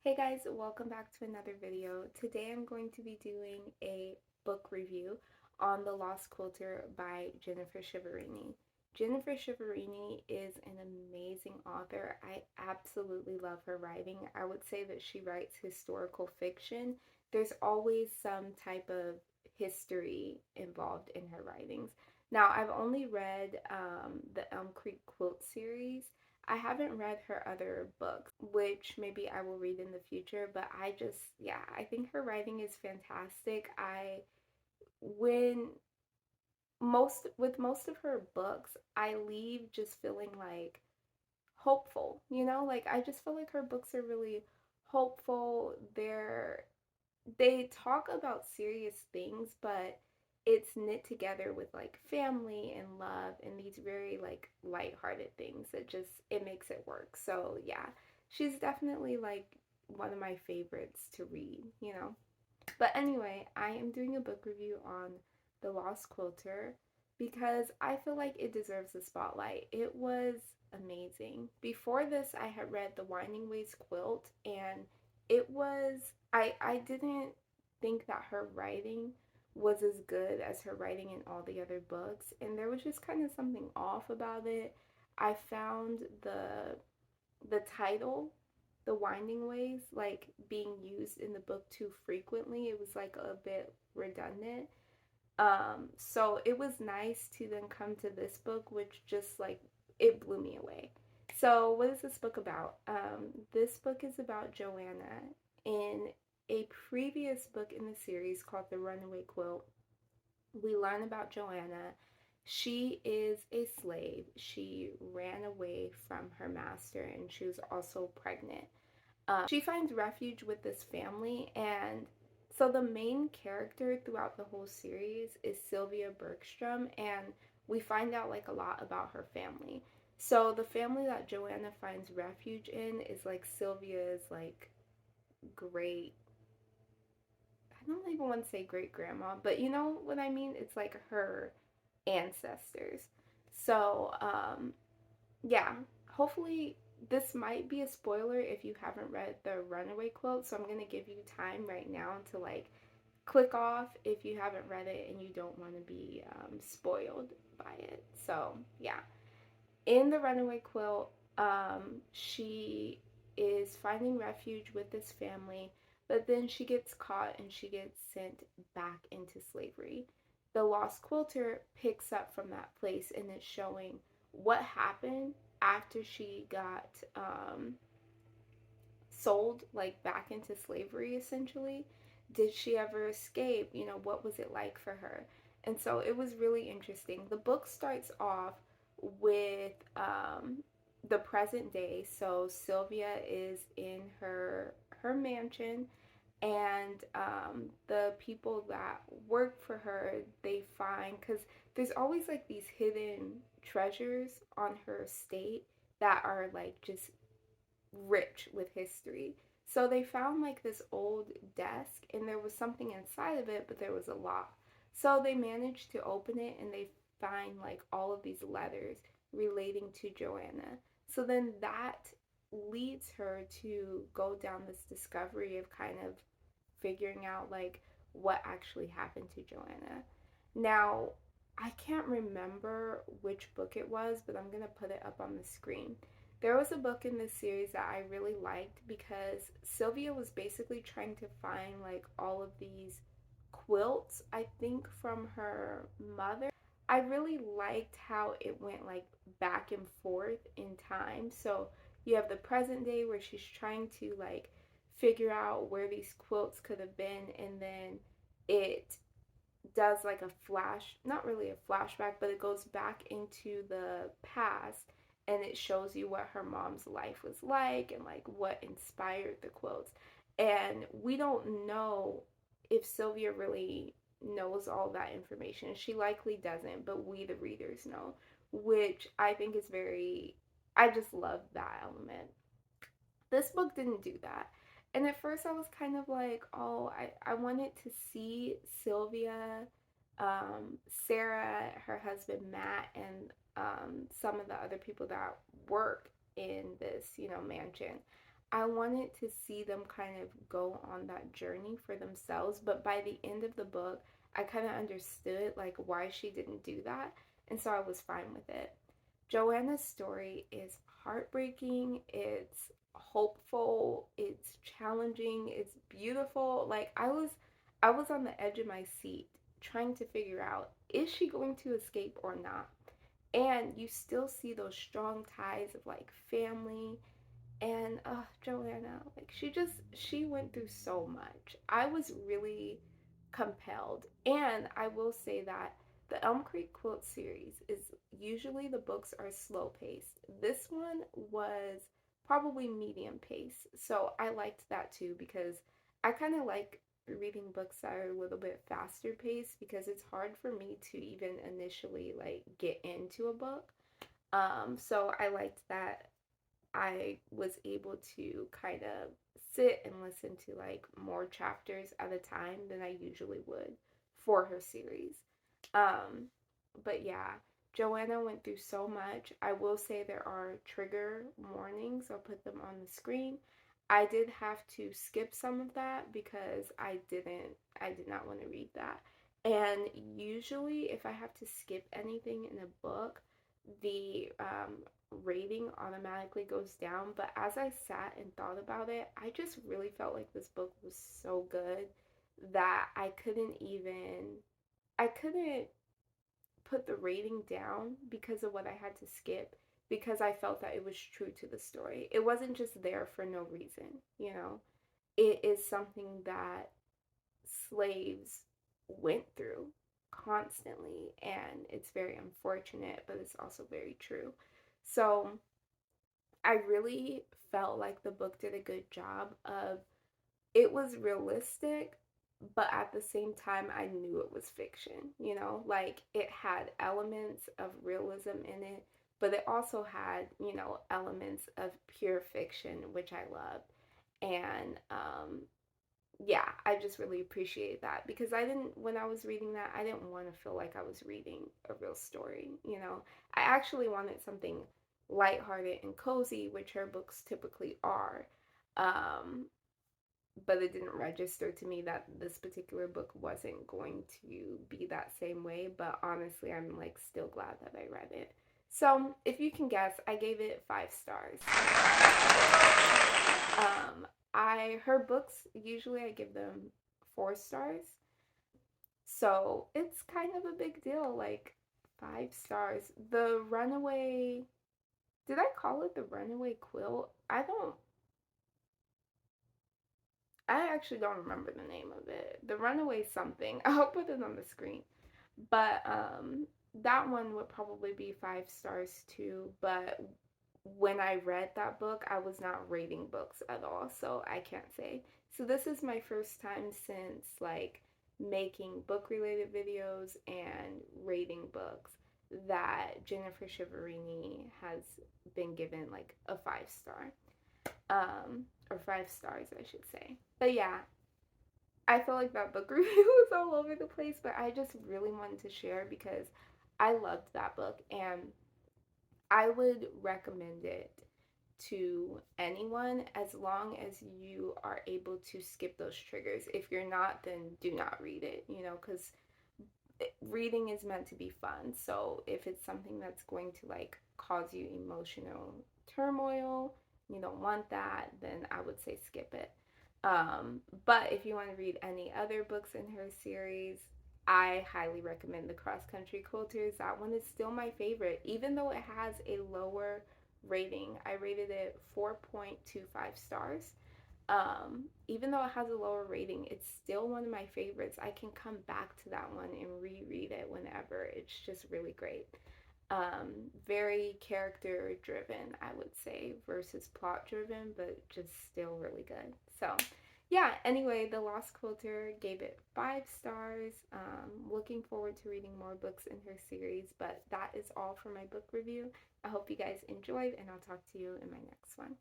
Hey guys, welcome back to another video. Today I'm going to be doing a book review on The Lost Quilter by Jennifer Chiaverini. Jennifer Chiaverini is an amazing author. I absolutely love her writing. I would say that she writes historical fiction. There's always some type of history involved in her writings. Now, I've only read the Elm Creek Quilt series. I haven't read her other books, which maybe I will read in the future, but yeah, I think her writing is fantastic. When with most of her books, I leave just feeling like hopeful, like I just feel like her books are really hopeful. They talk about serious things, but it's knit together with like family and love and these very like lighthearted things that just it makes it work. So yeah, she's definitely like one of my favorites to read. But anyway, I am doing a book review on The Lost Quilter because I feel like it deserves the spotlight. It was amazing. Before this, I had read The Winding Ways Quilt, and I didn't think that her writing was as good as her writing in all the other books, and there was just kind of something off about it. I found the title, The Winding Ways, like being used in the book too frequently. It was like a bit redundant. So it was nice to then come to this book, which just like it blew me away. So what is this book about? This book is about Joanna. In a previous book in the series called The Runaway Quilt, we learn about Joanna. She is a slave. She ran away from her master and she was also pregnant. She finds refuge with this family, and so the main character throughout the whole series is Sylvia Bergstrom, and we find out like a lot about her family. So the family that Joanna finds refuge in is like Sylvia's like great, I don't even want to say great grandma, but you know what I mean? It's like her ancestors. So, yeah, hopefully this might be a spoiler if you haven't read the Runaway Quote, so I'm going to give you time right now to like click off if you haven't read it and you don't want to be spoiled by it. So, yeah. In the Runaway Quilt, she is finding refuge with this family, but then she gets caught and she gets sent back into slavery. The Lost Quilter picks up from that place and it's showing what happened after she got sold like back into slavery essentially. Did she ever escape? What was it like for her? And so it was really interesting. The book starts off with the present day. So Sylvia is in her mansion, and the people that work for her, they find, because there's always like these hidden treasures on her estate that are like just rich with history. So they found like this old desk and there was something inside of it, but there was a lock. So they managed to open it and they find like all of these letters relating to Joanna. So then that leads her to go down this discovery of kind of figuring out like what actually happened to Joanna. Now, I can't remember which book it was, but I'm going to put it up on the screen. There was a book in this series that I really liked because Sylvia was basically trying to find like all of these quilts, I think from her mother. I really liked how it went like back and forth in time. So you have the present day where she's trying to like figure out where these quilts could have been, and then it does like a not really a flashback, but it goes back into the past and it shows you what her mom's life was like and like what inspired the quotes. And we don't know if Sylvia really knows all that information. She likely doesn't, but we, the readers, know, which I think is I just love that element. This book didn't do that. And at first I was kind of like, oh, I wanted to see Sylvia, Sarah, her husband Matt, and some of the other people that work in this, mansion. I wanted to see them kind of go on that journey for themselves, but by the end of the book, I kind of understood like why she didn't do that, and so I was fine with it. Joanna's story is heartbreaking, it's hopeful, it's challenging, it's beautiful. Like I was on the edge of my seat trying to figure out, is she going to escape or not? And you still see those strong ties of like family and Joanna, like she went through so much. I was really compelled. And I will say that the Elm Creek Quilt series is usually the books are slow paced. This one was probably medium pace. So I liked that too because I kind of like reading books that are a little bit faster paced because it's hard for me to even initially like get into a book. So I liked that I was able to kind of sit and listen to like more chapters at a time than I usually would for her series. Um, but yeah, Joanna went through so much. I will say there are trigger warnings. I'll put them on the screen. I did have to skip some of that because I did not want to read that. And usually, if I have to skip anything in a book, the rating automatically goes down. But as I sat and thought about it, I just really felt like this book was so good that I couldn't put the rating down because of what I had to skip because I felt that it was true to the story. It wasn't just there for no reason, you know. It is something that slaves went through constantly, and it's very unfortunate, but it's also very true. So I really felt like the book did a good job of, it was realistic, but at the same time I knew it was fiction, you know? Like it had elements of realism in it, but it also had, you know, elements of pure fiction, which I loved. And yeah, I just really appreciate that because when I was reading that, I didn't want to feel like I was reading a real story, you know? I actually wanted something lighthearted and cozy, which her books typically are. Um, but it didn't register to me that this particular book wasn't going to be that same way. But honestly, I'm like still glad that I read it. So if you can guess, I gave it 5 stars. I her books usually I give them 4 stars. So it's kind of a big deal, like 5 stars. The Runaway, did I call it the Runaway Quilt? I actually don't remember the name of it. The Runaway something. I'll put it on the screen. But that one would probably be 5 stars too. But when I read that book, I was not rating books at all, so I can't say. So this is my first time since like making book related videos and rating books that Jennifer Chiaverini has been given like a 5 star. Or 5 stars, I should say. But yeah, I feel like that book review was all over the place, but I just really wanted to share because I loved that book and I would recommend it to anyone as long as you are able to skip those triggers. If you're not, then do not read it, you know, because reading is meant to be fun. So if it's something that's going to like cause you emotional turmoil, you don't want that, then I would say skip it. But if you want to read any other books in her series, I highly recommend the Cross Country Quilters. That one is still my favorite, even though it has a lower rating. I rated it 4.25 stars. Even though it has a lower rating, it's still one of my favorites. I can come back to that one and reread it whenever. It's just really great. Very character driven, I would say, versus plot driven, but just still really good. So, yeah, anyway, The Lost Quilter gave it 5 stars. Looking forward to reading more books in her series, but that is all for my book review. I hope you guys enjoyed, and I'll talk to you in my next one.